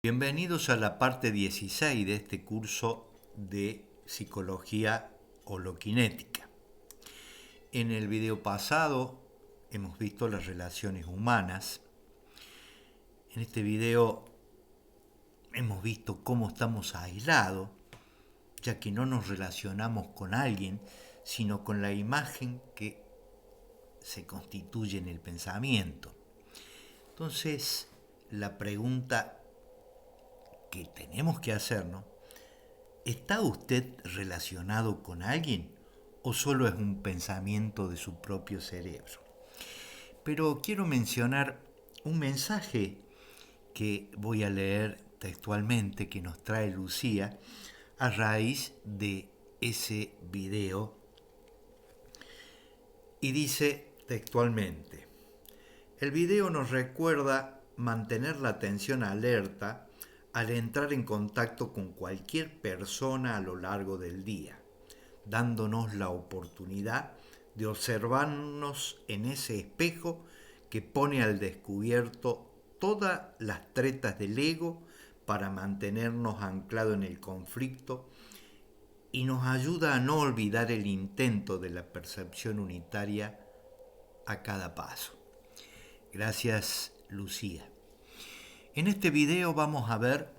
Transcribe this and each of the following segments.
Bienvenidos a la parte 16 de este curso de psicología holoquinética. En el video pasado hemos visto las relaciones humanas. En este video hemos visto cómo estamos aislados, ya que no nos relacionamos con alguien, sino con la imagen que se constituye en el pensamiento. Entonces, la pregunta que tenemos que hacernos: ¿está usted relacionado con alguien o solo es un pensamiento de su propio cerebro? Pero quiero mencionar un mensaje que voy a leer textualmente que nos trae Lucía a raíz de ese video, y dice textualmente: el video nos recuerda mantener la atención alerta al entrar en contacto con cualquier persona a lo largo del día, dándonos la oportunidad de observarnos en ese espejo que pone al descubierto todas las tretas del ego para mantenernos anclados en el conflicto y nos ayuda a no olvidar el intento de la percepción unitaria a cada paso. Gracias, Lucía. En este video vamos a ver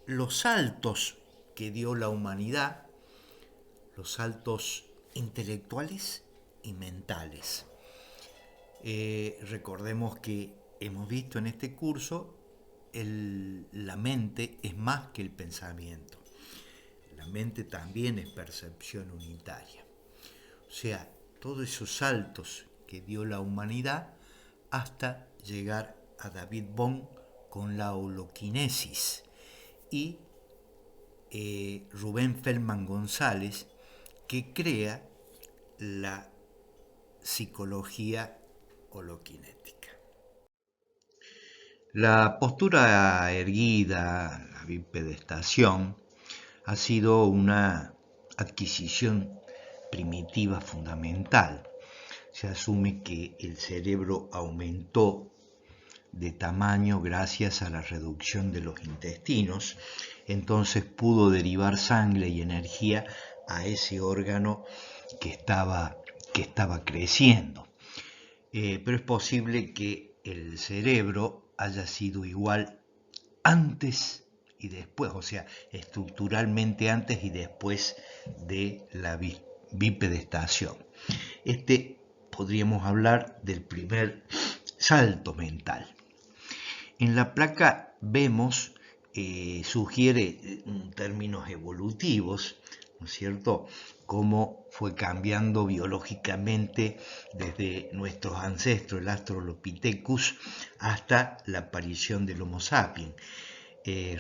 los saltos que dio la humanidad, los saltos intelectuales y mentales. Recordemos que hemos visto en este curso la mente es más que el pensamiento. La mente también es percepción unitaria. O sea, todos esos saltos que dio la humanidad hasta llegar a David Bohm con la holoquinesis y Rubén Feldman González, que crea la psicología holoquinética. La postura erguida, la bipedestación, ha sido una adquisición primitiva fundamental. Se asume que el cerebro aumentó de tamaño gracias a la reducción de los intestinos, entonces pudo derivar sangre y energía a ese órgano que estaba creciendo. Pero es posible que el cerebro haya sido igual antes y después, o sea, estructuralmente antes y después de la bipedestación. Podríamos hablar del primer salto mental. En la placa vemos, sugiere términos evolutivos, ¿no es cierto?, cómo fue cambiando biológicamente desde nuestros ancestros, el Australopithecus, hasta la aparición del Homo sapiens.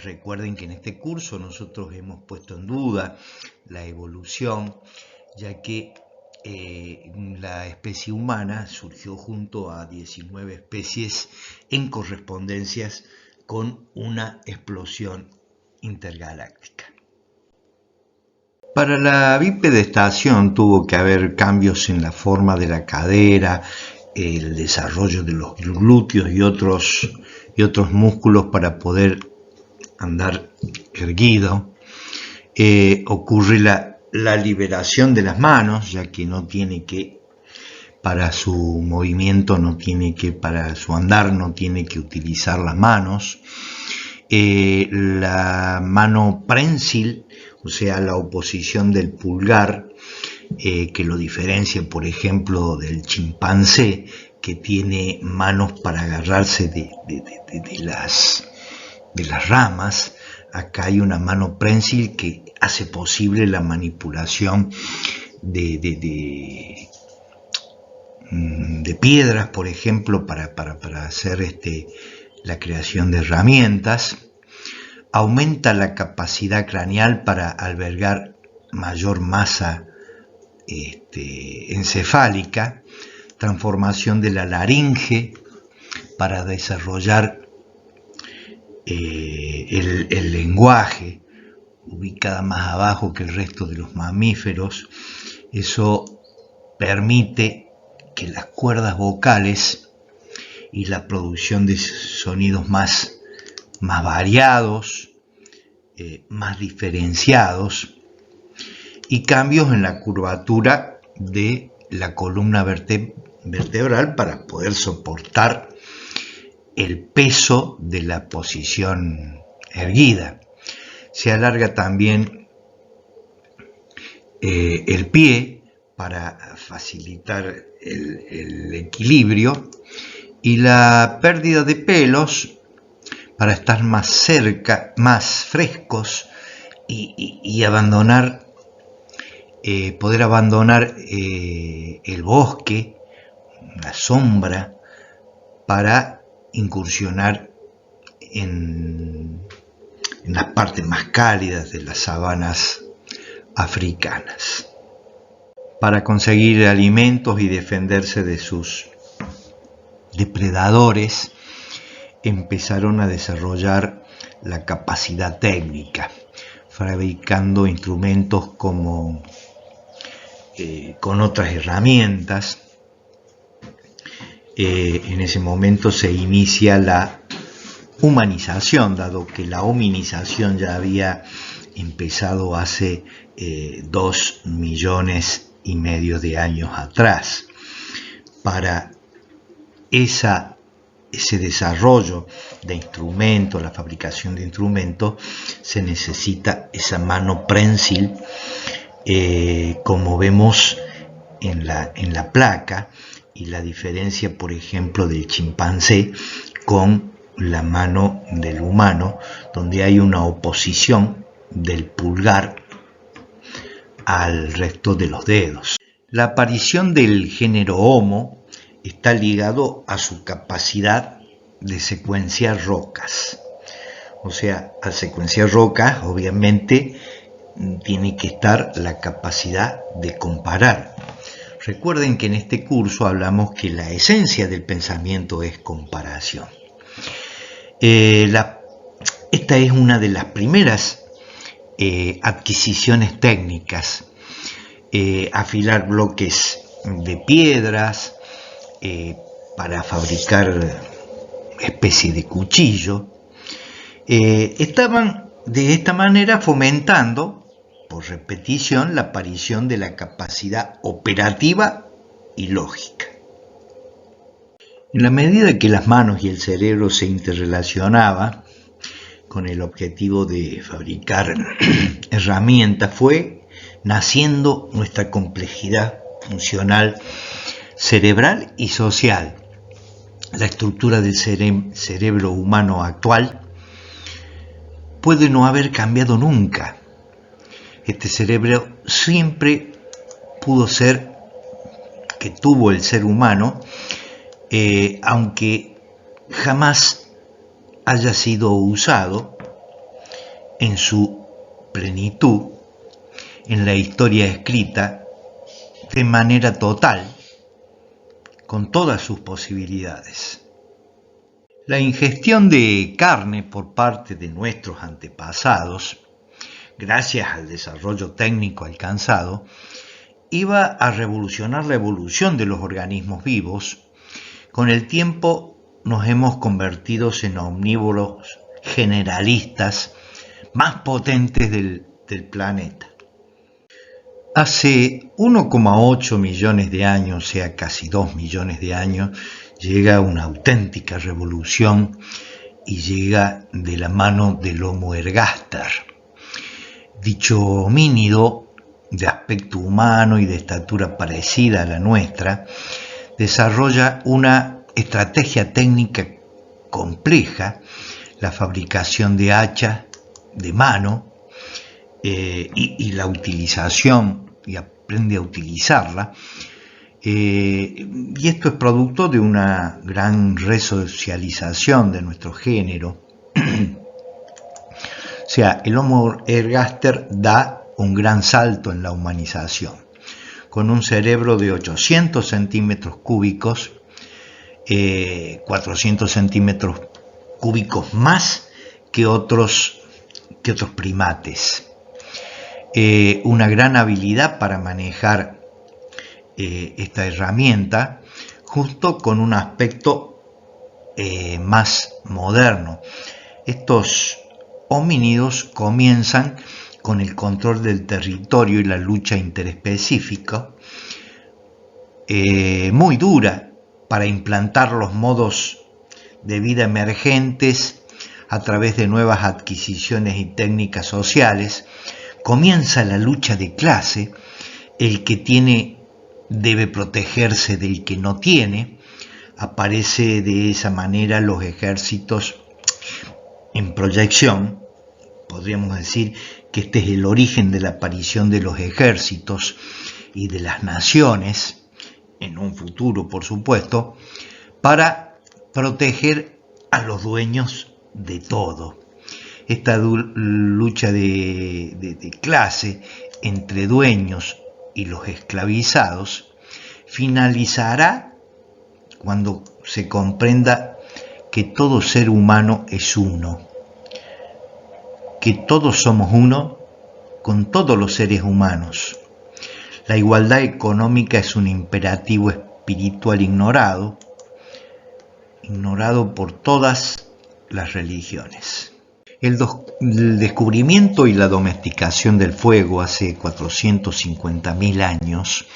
Recuerden que en este curso nosotros hemos puesto en duda la evolución, ya que la especie humana surgió junto a 19 especies en correspondencias con una explosión intergaláctica. Para la bipedestación tuvo que haber cambios en la forma de la cadera, el desarrollo de los glúteos y otros músculos para poder andar erguido. Ocurre la liberación de las manos, ya que para su movimiento para su andar no tiene que utilizar las manos. La mano prensil, o sea, la oposición del pulgar, que lo diferencia, por ejemplo, del chimpancé, que tiene manos para agarrarse de las ramas. Acá hay una mano prensil que hace posible la manipulación de piedras, por ejemplo, para hacer la creación de herramientas. Aumenta la capacidad craneal para albergar mayor masa encefálica, transformación de la laringe para desarrollar el lenguaje, ubicada más abajo que el resto de los mamíferos. Eso permite que las cuerdas vocales y la producción de sonidos más más variados, más diferenciados, y cambios en la curvatura de la columna vertebral para poder soportar el peso de la posición erguida. Se alarga también el pie para facilitar el equilibrio, y la pérdida de pelos para estar más cerca, más frescos, y abandonar, poder abandonar el bosque, la sombra, para incursionar en las partes más cálidas de las sabanas africanas, para conseguir alimentos y defenderse de sus depredadores. Empezaron a desarrollar la capacidad técnica, fabricando instrumentos con otras herramientas. En ese momento se inicia la humanización, dado que la hominización ya había empezado hace 2,5 millones de años atrás. Para ese desarrollo de instrumentos, la fabricación de instrumentos, se necesita esa mano prensil, como vemos en la placa, y la diferencia, por ejemplo, del chimpancé con la mano del humano, donde hay una oposición del pulgar al resto de los dedos. La aparición del género Homo está ligado a su capacidad de secuenciar rocas. O sea, al secuenciar rocas, obviamente, tiene que estar la capacidad de comparar. Recuerden que en este curso hablamos que la esencia del pensamiento es comparación. Esta es una de las primeras adquisiciones técnicas. Afilar bloques de piedras para fabricar especie de cuchillo. Estaban de esta manera fomentando, por repetición, la aparición de la capacidad operativa y lógica. En la medida que las manos y el cerebro se interrelacionaban con el objetivo de fabricar herramientas, fue naciendo nuestra complejidad funcional, cerebral y social. La estructura del cerebro humano actual puede no haber cambiado nunca. Este cerebro siempre pudo ser que tuvo el ser humano, aunque jamás haya sido usado en su plenitud en la historia escrita de manera total, con todas sus posibilidades. La ingestión de carne por parte de nuestros antepasados, gracias al desarrollo técnico alcanzado, iba a revolucionar la evolución de los organismos vivos. Con el tiempo nos hemos convertido en omnívoros generalistas más potentes del planeta. Hace 1,8 millones de años, o sea, casi 2 millones de años, llega una auténtica revolución, y llega de la mano del Homo ergaster. Dicho homínido, de aspecto humano y de estatura parecida a la nuestra, desarrolla una estrategia técnica compleja, la fabricación de hachas de mano, y la utilización, y aprende a utilizarla, y esto es producto de una gran resocialización de nuestro género. O sea, el Homo ergaster da un gran salto en la humanización, con un cerebro de 800 centímetros cúbicos, 400 centímetros cúbicos más que otros primates. Una gran habilidad para manejar esta herramienta, junto con un aspecto más moderno. Estos homínidos comienzan con el control del territorio y la lucha interespecífica, muy dura para implantar los modos de vida emergentes a través de nuevas adquisiciones y técnicas sociales. Comienza la lucha de clase, el que tiene debe protegerse del que no tiene. Aparece de esa manera los ejércitos en proyección. Podríamos decir que este es el origen de la aparición de los ejércitos y de las naciones, en un futuro por supuesto, para proteger a los dueños de todo. Esta lucha de clase entre dueños y los esclavizados finalizará cuando se comprenda que todo ser humano es uno, que todos somos uno con todos los seres humanos. La igualdad económica es un imperativo espiritual ignorado por todas las religiones. El descubrimiento y la domesticación del fuego hace 450.000 años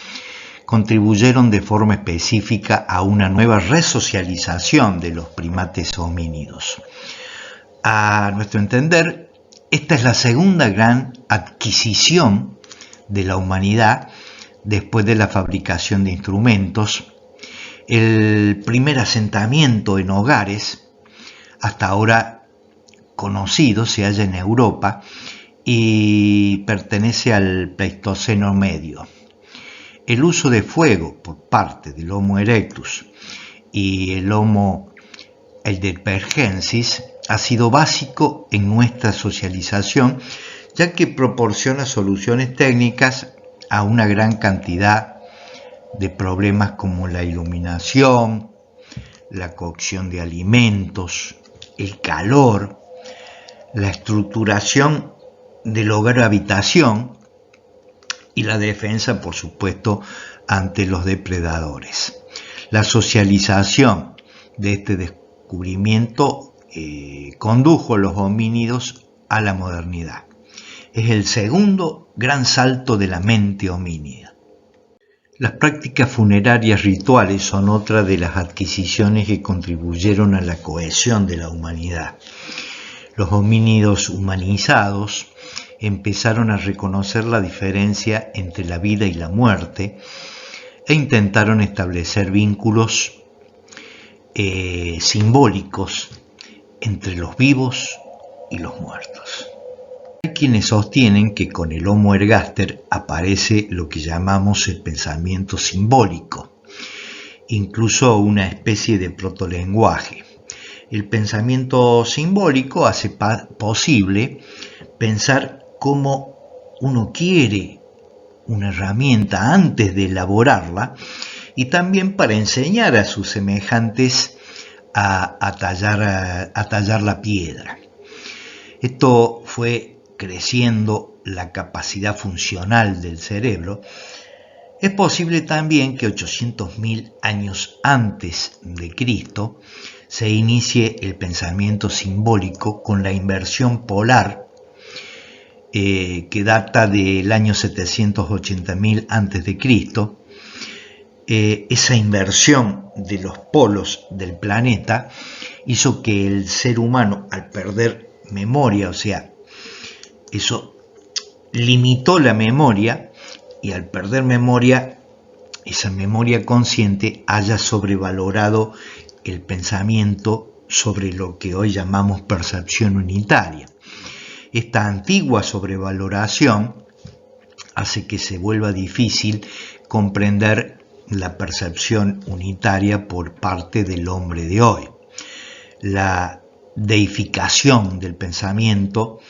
contribuyeron de forma específica a una nueva resocialización de los primates homínidos. A nuestro entender, esta es la segunda gran adquisición de la humanidad después de la fabricación de instrumentos. El primer asentamiento en hogares, hasta ahora conocido, se halla en Europa y pertenece al Pleistoceno medio. El uso de fuego por parte del Homo erectus y el Homo heidelbergensis ha sido básico en nuestra socialización, ya que proporciona soluciones técnicas a una gran cantidad de problemas como la iluminación, la cocción de alimentos, el calor, la estructuración del hogar-habitación y la defensa, por supuesto, ante los depredadores. La socialización de este descubrimiento condujo a los homínidos a la modernidad. Es el segundo gran salto de la mente homínida. Las prácticas funerarias rituales son otra de las adquisiciones que contribuyeron a la cohesión de la humanidad. Los homínidos humanizados empezaron a reconocer la diferencia entre la vida y la muerte e intentaron establecer vínculos simbólicos entre los vivos y los muertos. Hay quienes sostienen que con el Homo ergaster aparece lo que llamamos el pensamiento simbólico, incluso una especie de protolenguaje. El pensamiento simbólico hace posible pensar cómo uno quiere una herramienta antes de elaborarla y también para enseñar a sus semejantes a tallar la piedra. Esto fue creciendo la capacidad funcional del cerebro. Es posible también que 800.000 años antes de Cristo se inicie el pensamiento simbólico con la inversión polar que data del año 780.000 antes de Cristo. Esa inversión de los polos del planeta hizo que el ser humano, al perder memoria, o sea, eso limitó la memoria, y al perder memoria, esa memoria consciente haya sobrevalorado el pensamiento sobre lo que hoy llamamos percepción unitaria. Esta antigua sobrevaloración hace que se vuelva difícil comprender la percepción unitaria por parte del hombre de hoy. La deificación del pensamiento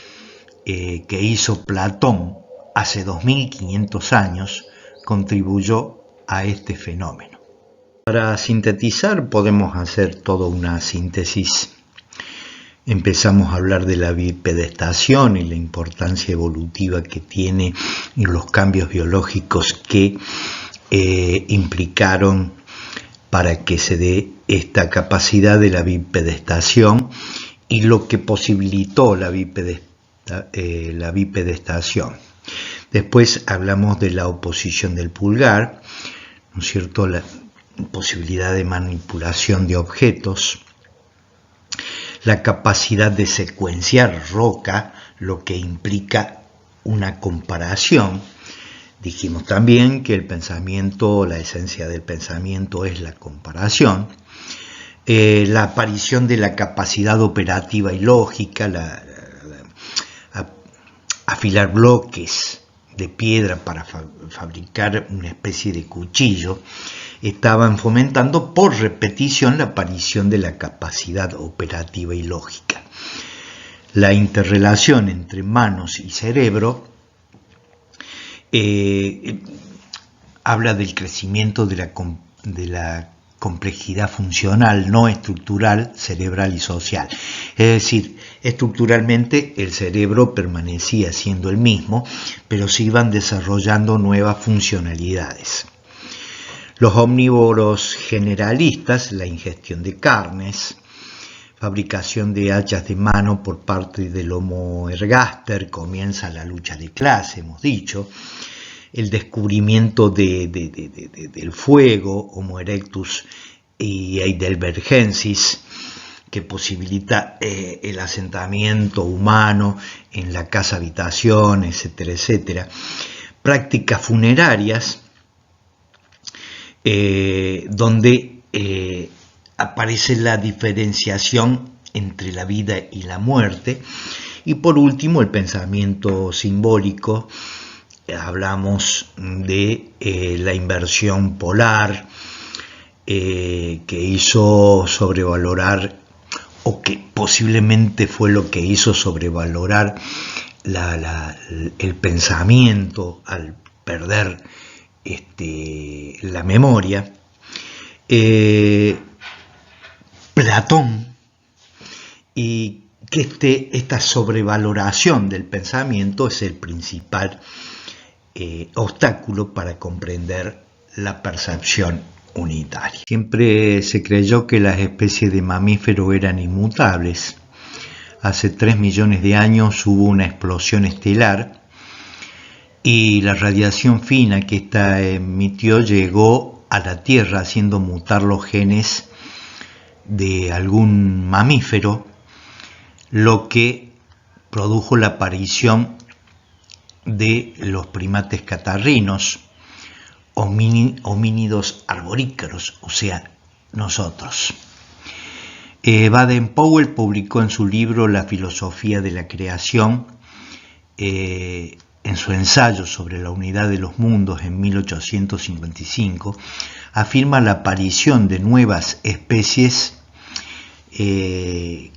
que hizo Platón hace 2500 años contribuyó a este fenómeno. Para sintetizar podemos hacer toda una síntesis. Empezamos a hablar de la bipedestación y la importancia evolutiva que tiene y los cambios biológicos que implicaron para que se dé esta capacidad de la bipedestación y lo que posibilitó la bipedestación. Después hablamos de la oposición del pulgar, ¿no es cierto?, la posibilidad de manipulación de objetos, la capacidad de secuenciar roca, lo que implica una comparación. Dijimos también que el pensamiento, la esencia del pensamiento es la comparación. La aparición de la capacidad operativa y lógica, afilar bloques de piedra para fabricar una especie de cuchillo, estaban fomentando por repetición la aparición de la capacidad operativa y lógica. La interrelación entre manos y cerebro habla del crecimiento de la complejidad funcional no estructural, cerebral y social. Es decir, estructuralmente el cerebro permanecía siendo el mismo, pero se iban desarrollando nuevas funcionalidades. Los omnívoros generalistas, la ingestión de carnes, fabricación de hachas de mano por parte del Homo ergaster, comienza la lucha de clase, hemos dicho, el descubrimiento del fuego, Homo erectus y heidelbergensis, que posibilita el asentamiento humano en la casa-habitación, etcétera, etcétera. Prácticas funerarias, donde aparece la diferenciación entre la vida y la muerte. Y por último, el pensamiento simbólico. Hablamos de la inversión polar que hizo sobrevalorar, o que posiblemente fue lo que hizo sobrevalorar el pensamiento al perder la memoria. Platón, y que esta sobrevaloración del pensamiento es el principal obstáculo para comprender la percepción unitaria. Siempre se creyó que las especies de mamíferos eran inmutables. Hace 3 millones de años hubo una explosión estelar y la radiación fina que ésta emitió llegó a la Tierra, haciendo mutar los genes de algún mamífero, lo que produjo la aparición de los primates catarrinos, homínidos arborícolas, o sea, nosotros. Baden-Powell publicó en su libro La filosofía de la creación, en su ensayo sobre la unidad de los mundos en 1855, afirma la aparición de nuevas especies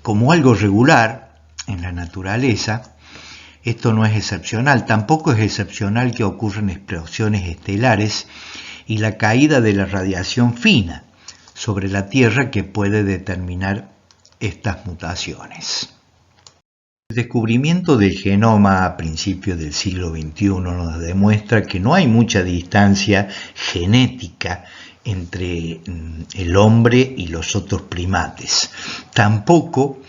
como algo regular en la naturaleza. Esto no es excepcional, tampoco es excepcional que ocurran explosiones estelares y la caída de la radiación fina sobre la Tierra que puede determinar estas mutaciones. El descubrimiento del genoma a principios del siglo XXI nos demuestra que no hay mucha distancia genética entre el hombre y los otros primates. Tampoco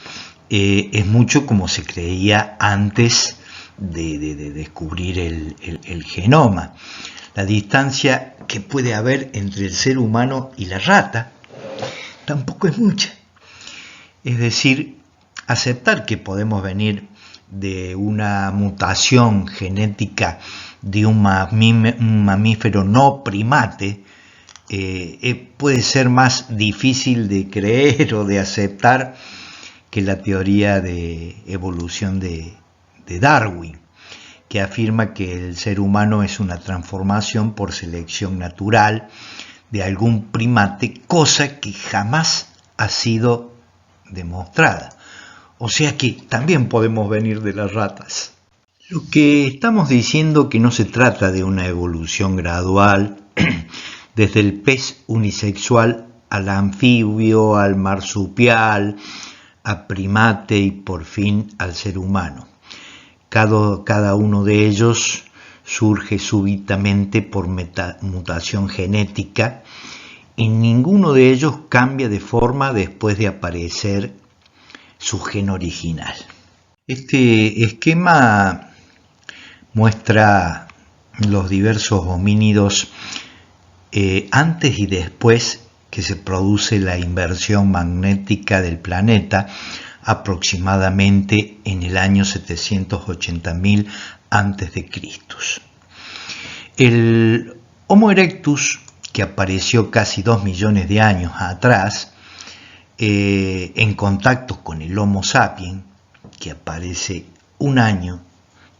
es mucho como se creía antes de descubrir el genoma. La distancia que puede haber entre el ser humano y la rata tampoco es mucha. Es decir, aceptar que podemos venir de una mutación genética de un mamífero no primate puede ser más difícil de creer o de aceptar que la teoría de evolución de Darwin, que afirma que el ser humano es una transformación por selección natural de algún primate, cosa que jamás ha sido demostrada. O sea que también podemos venir de las ratas. Lo que estamos diciendo que no se trata de una evolución gradual desde el pez unisexual al anfibio, al marsupial, a primate y por fin al ser humano. Cada uno de ellos surge súbitamente por mutación genética y ninguno de ellos cambia de forma después de aparecer su gen original. Este esquema muestra los diversos homínidos antes y después que se produce la inversión magnética del planeta, aproximadamente en el año 780.000 a.C. El Homo erectus, que apareció casi 2 millones de años atrás, en contacto con el Homo sapiens, que aparece 1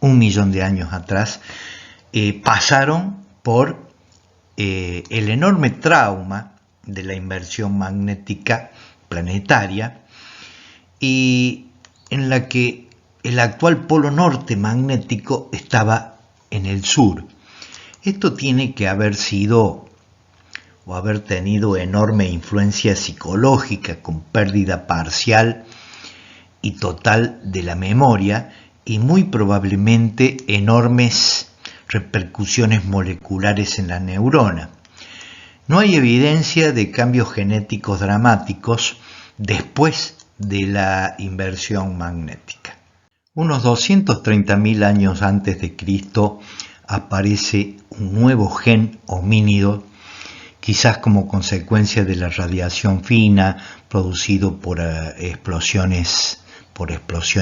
millón de años atrás, pasaron por el enorme trauma de la inversión magnética planetaria, y en la que el actual polo norte magnético estaba en el sur. Esto tiene que haber sido o haber tenido enorme influencia psicológica, con pérdida parcial y total de la memoria, y muy probablemente enormes repercusiones moleculares en la neurona. No hay evidencia de cambios genéticos dramáticos después de la inversión magnética. Unos 230.000 años antes de Cristo aparece un nuevo gen homínido, quizás como consecuencia de la radiación fina producido por explosión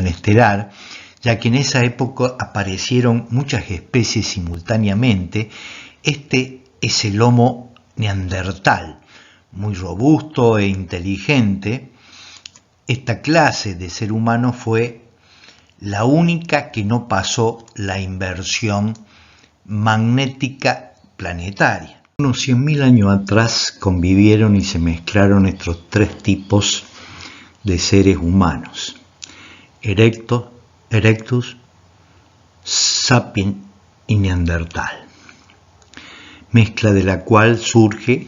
estelar, ya que en esa época aparecieron muchas especies simultáneamente. Este es el Homo neandertal, muy robusto e inteligente. Esta clase de ser humano fue la única que no pasó la inversión magnética planetaria. Unos 100.000 años atrás convivieron y se mezclaron estos tres tipos de seres humanos: Erectus, Sapiens y Neandertal, mezcla de la cual surge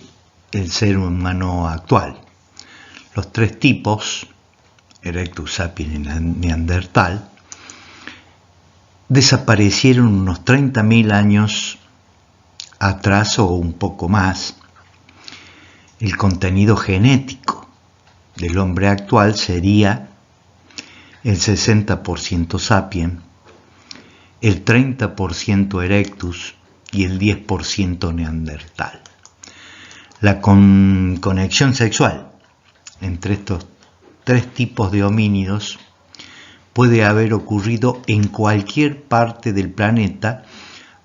el ser humano actual. Los tres tipos, Erectus, Sapiens y Neandertal, desaparecieron unos 30.000 años atrás o un poco más. El contenido genético del hombre actual sería el 60% Sapiens, el 30% Erectus y el 10% Neandertal. La conexión sexual entre estos tres tipos de homínidos puede haber ocurrido en cualquier parte del planeta,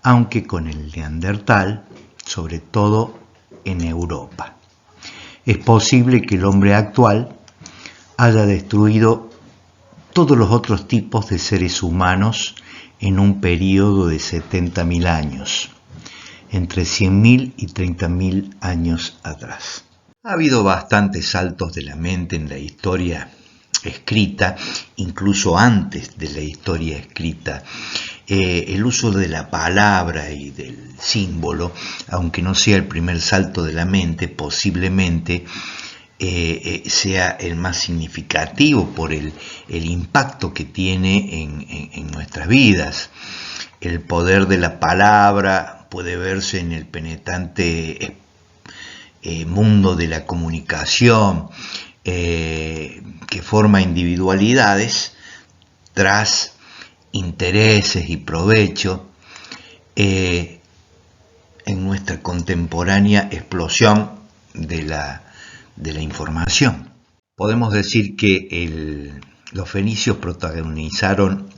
aunque con el Neandertal, sobre todo en Europa. Es posible que el hombre actual haya destruido todos los otros tipos de seres humanos en un periodo de 70.000 años, entre 100.000 y 30.000 años atrás. Ha habido bastantes saltos de la mente en la historia escrita, incluso antes de la historia escrita. El uso de la palabra y del símbolo, aunque no sea el primer salto de la mente, posiblemente sea el más significativo por el impacto que tiene en nuestras vidas. El poder de la palabra puede verse en el penetrante mundo de la comunicación, que forma individualidades tras intereses y provecho, en nuestra contemporánea explosión de la información. Podemos decir que los fenicios protagonizaron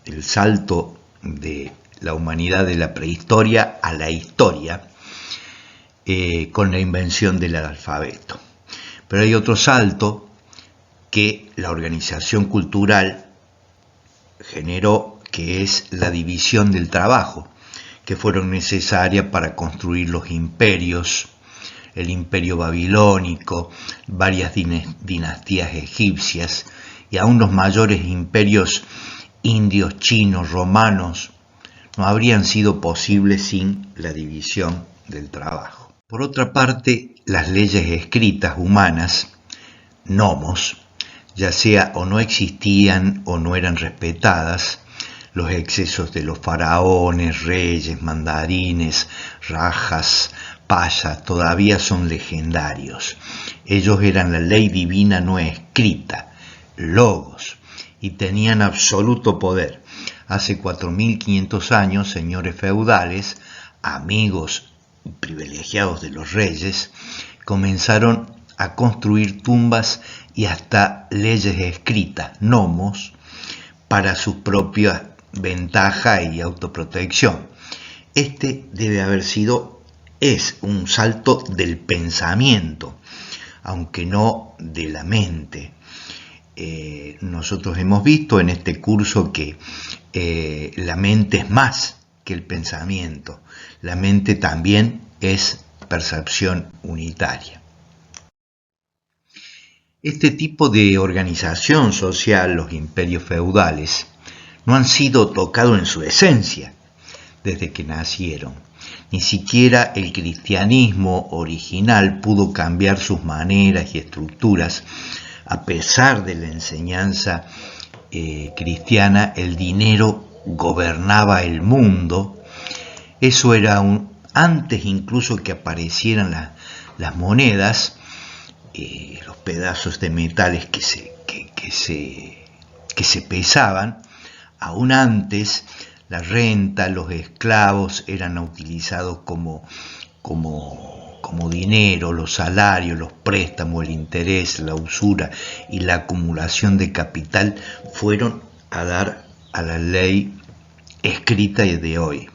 el salto de la humanidad de la prehistoria a la historia, con la invención del alfabeto. Pero hay otro salto que la organización cultural generó, que es la división del trabajo, que fueron necesarias para construir los imperios, el imperio babilónico, varias dinastías egipcias y aún los mayores imperios indios, chinos, romanos, no habrían sido posibles sin la división del trabajo. Por otra parte, las leyes escritas humanas, nomos, ya sea o no existían o no eran respetadas. Los excesos de los faraones, reyes, mandarines, rajas, payas, todavía son legendarios. Ellos eran la ley divina no escrita, logos y tenían absoluto poder. Hace 4500 años, señores feudales, amigos privilegiados de los reyes, comenzaron a construir tumbas y hasta leyes escritas, nomos, para su propia ventaja y autoprotección. Este debe haber sido, es un salto del pensamiento, aunque no de la mente. Nosotros hemos visto en este curso que la mente es más que el pensamiento. La mente también es percepción unitaria. Este tipo de organización social, los imperios feudales, no han sido tocados en su esencia desde que nacieron. Ni siquiera el cristianismo original pudo cambiar sus maneras y estructuras. A pesar de la enseñanza cristiana, el dinero gobernaba el mundo. Eso era antes incluso que aparecieran las monedas, los pedazos de metales que se pesaban. Aún antes, la renta, los esclavos eran utilizados como dinero, los salarios, los préstamos, el interés, la usura y la acumulación de capital fueron a dar a la ley escrita de hoy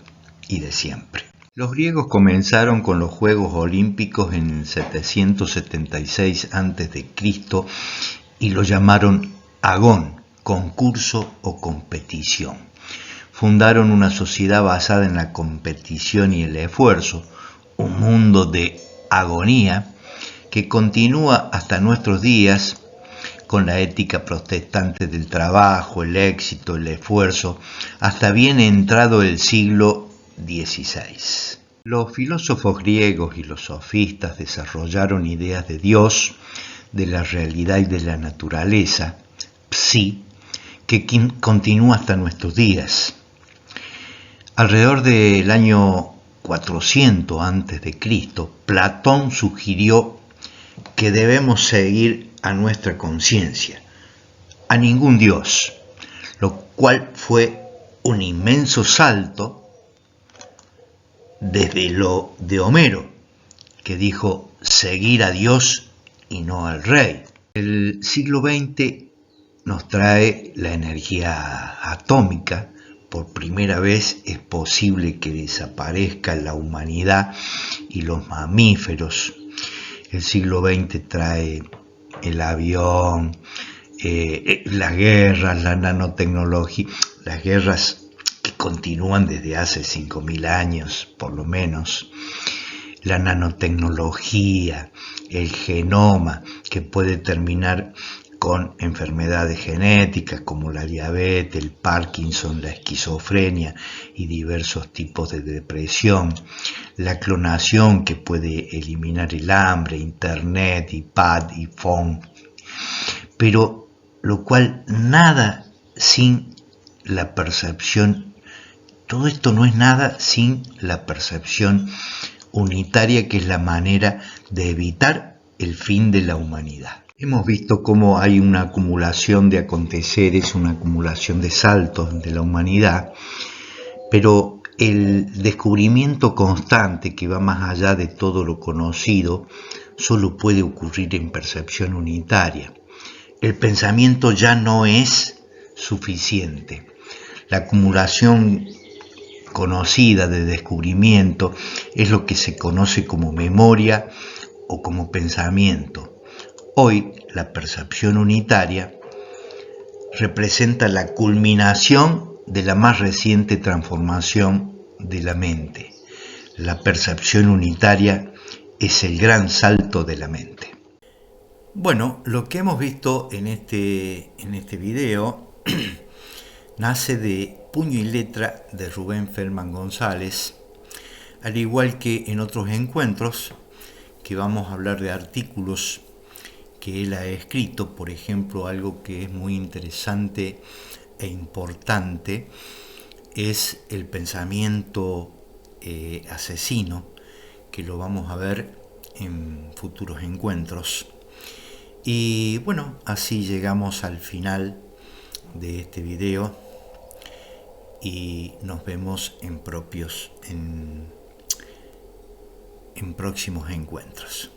y de siempre. Los griegos comenzaron con los Juegos Olímpicos en 776 a.C. y lo llamaron agón, concurso o competición. Fundaron una sociedad basada en la competición y el esfuerzo, un mundo de agonía que continúa hasta nuestros días con la ética protestante del trabajo, el éxito, el esfuerzo, hasta bien entrado el siglo XVI. Los filósofos griegos y los sofistas desarrollaron ideas de Dios, de la realidad y de la naturaleza, psi, que continúa hasta nuestros días. Alrededor del año 400 a.C., Platón sugirió que debemos seguir a nuestra conciencia, a ningún Dios, lo cual fue un inmenso salto desde lo de Homero, que dijo seguir a Dios y no al rey. El siglo XX nos trae la energía atómica. Por primera vez es posible que desaparezca la humanidad y los mamíferos. El siglo XX trae el avión, las guerras, la nanotecnología, las guerras que continúan desde hace 5.000 años, por lo menos, la nanotecnología, el genoma, que puede terminar con enfermedades genéticas como la diabetes, el Parkinson, la esquizofrenia y diversos tipos de depresión, la clonación que puede eliminar el hambre, internet, iPad, iPhone, pero lo cual nada sin la percepción, todo esto no es nada sin la percepción unitaria, que es la manera de evitar el fin de la humanidad. Hemos visto cómo hay una acumulación de aconteceres, una acumulación de saltos de la humanidad, pero el descubrimiento constante que va más allá de todo lo conocido solo puede ocurrir en percepción unitaria. El pensamiento ya no es suficiente. La acumulación conocida de descubrimiento es lo que se conoce como memoria o como pensamiento. Hoy, la percepción unitaria representa la culminación de la más reciente transformación de la mente. La percepción unitaria es el gran salto de la mente. Bueno, lo que hemos visto en este video nace de Puño y Letra de Rubén Feldman González, al igual que en otros encuentros que vamos a hablar de artículos que él ha escrito. Por ejemplo, algo que es muy interesante e importante es el pensamiento asesino, que lo vamos a ver en futuros encuentros. Y bueno, así llegamos al final de este video y nos vemos en próximos encuentros.